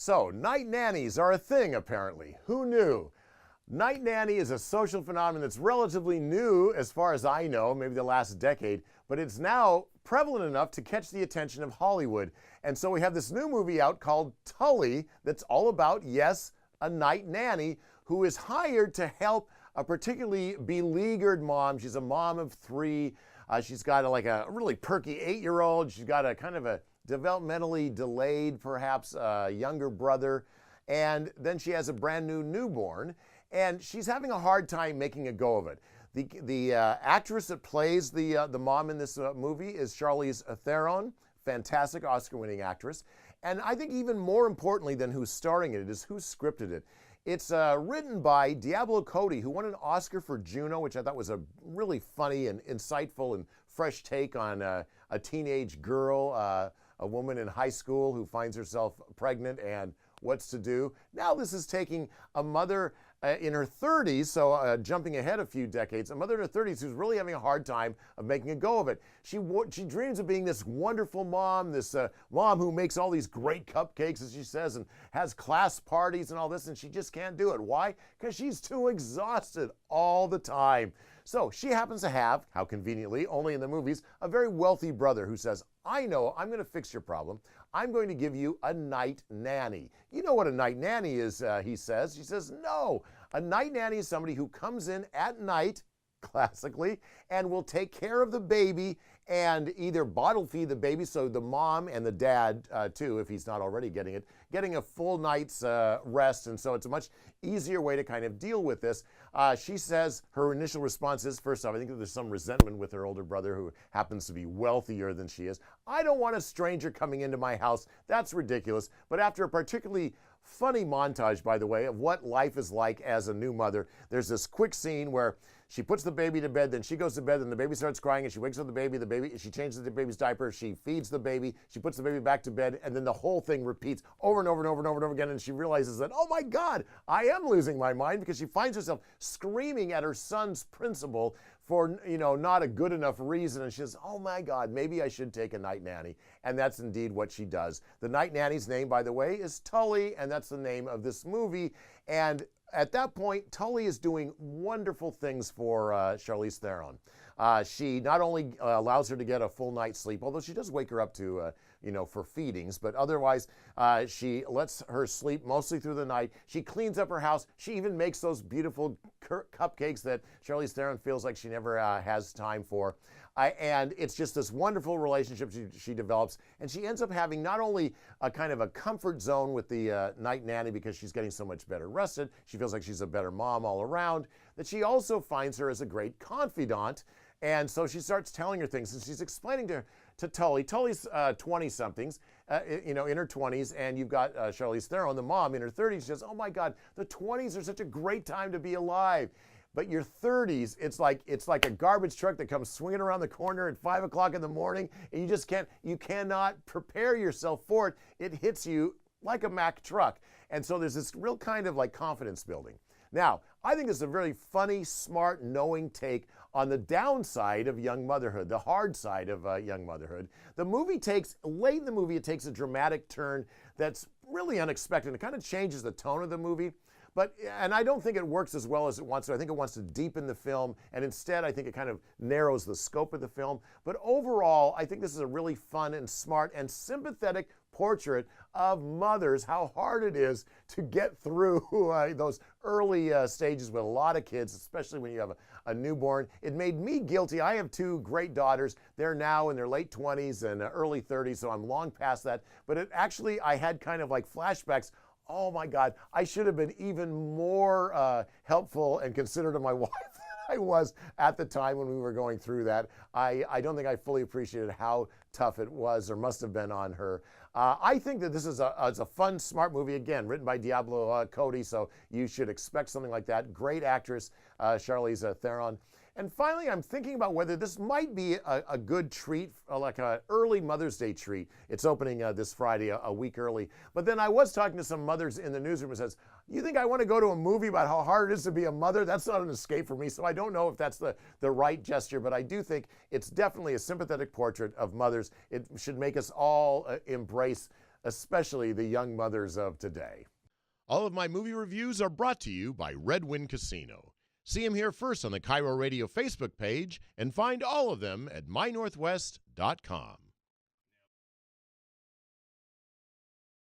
So, night nannies are a thing, apparently. Who knew? Night nanny is a social phenomenon that's relatively new, as far as I know, maybe the last decade, but it's now prevalent enough to catch the attention of Hollywood. And so we have this new movie out called Tully that's all about, yes, a night nanny who is hired to help a particularly beleaguered mom. She's a mom of three. She's got like a really perky 8-year-old. She's got a kind of a developmentally delayed, perhaps, younger brother. And then she has a brand new newborn. And she's having a hard time making a go of it. The actress that plays the mom in this movie is Charlize Theron, fantastic Oscar-winning actress. And I think even more importantly than who's starring in it is who scripted it. It's written by Diablo Cody, who won an Oscar for Juno, which I thought was a really funny and insightful and fresh take on a teenage girl, a woman in high school who finds herself pregnant and what's to do. Now this is taking a mother in her 30s, so jumping ahead a few decades, a mother in her 30s who's really having a hard time of making a go of it. She dreams of being this wonderful mom, this mom who makes all these great cupcakes, as she says, and has class parties and all this, and she just can't do it. Why? Because she's too exhausted all the time. So she happens to have, how conveniently, only in the movies, a very wealthy brother who says, I know, I'm going to fix your problem. I'm going to give you a night nanny. You know what a night nanny is, he says. She says, no. A night nanny is somebody who comes in at night, classically, and will take care of the baby and either bottle feed the baby, so the mom and the dad, too, if he's not already getting a full night's rest. And so it's a much easier way to kind of deal with this. She says her initial response is, first off, I think there's some resentment with her older brother who happens to be wealthier than she is. I don't want a stranger coming into my house. That's ridiculous. But after a particularly funny montage, by the way, of what life is like as a new mother, there's this quick scene where she puts the baby to bed, then she goes to bed, and the baby starts crying, and she wakes up the baby, she changes the baby's diaper, she feeds the baby, she puts the baby back to bed, and then the whole thing repeats over and over and over and over and over again, and she realizes that, oh my God, I am losing my mind, because she finds herself screaming at her son's principal for, not a good enough reason, and she says, oh my God, maybe I should take a night nanny, and that's indeed what she does. The night nanny's name, by the way, is Tully, and that's the name of this movie, and at that point, Tully is doing wonderful things for Charlize Theron. She not only allows her to get a full night's sleep, although she does wake her up to, for feedings, but otherwise she lets her sleep mostly through the night. She cleans up her house. She even makes those beautiful cupcakes that Charlize Theron feels like she never has time for. And it's just this wonderful relationship she develops. And she ends up having not only a kind of a comfort zone with the night nanny because she's getting so much better rested, she feels like she's a better mom all around, that she also finds her as a great confidant. And so she starts telling her things, and she's explaining to Tully. Tully's 20-somethings, in her 20s, and you've got Charlize Theron, the mom, in her 30s. She says, oh my God, the 20s are such a great time to be alive. But your 30s, it's like a garbage truck that comes swinging around the corner at 5 o'clock in the morning, and you cannot prepare yourself for it. It hits you like a Mack truck. And so there's this real kind of like confidence building. Now, I think it's a very funny, smart, knowing take on the downside of young motherhood, the hard side of young motherhood. Late in the movie, it takes a dramatic turn that's really unexpected. It kind of changes the tone of the movie. And I don't think it works as well as it wants to. I think it wants to deepen the film, and instead I think it kind of narrows the scope of the film. But overall, I think this is a really fun and smart and sympathetic portrait of mothers, how hard it is to get through those early stages with a lot of kids, especially when you have a newborn. It made me guilty. I have two great daughters. They're now in their late 20s and early 30s, so I'm long past that. But I had kind of like flashbacks. Oh my God, I should have been even more helpful and considerate of my wife than I was at the time when we were going through that. I don't think I fully appreciated how tough it was or must have been on her. I think that this is a fun, smart movie, again, written by Diablo Cody, so you should expect something like that. Great actress, Charlize Theron. And finally, I'm thinking about whether this might be a good treat, like an early Mother's Day treat. It's opening this Friday, a week early. But then I was talking to some mothers in the newsroom who says, you think I want to go to a movie about how hard it is to be a mother? That's not an escape for me. So I don't know if that's the right gesture, but I do think it's definitely a sympathetic portrait of mothers. It should make us all embrace especially the young mothers of today. All of my movie reviews are brought to you by Red Wind Casino. See them here first on the KIRO Radio Facebook page and find all of them at mynorthwest.com.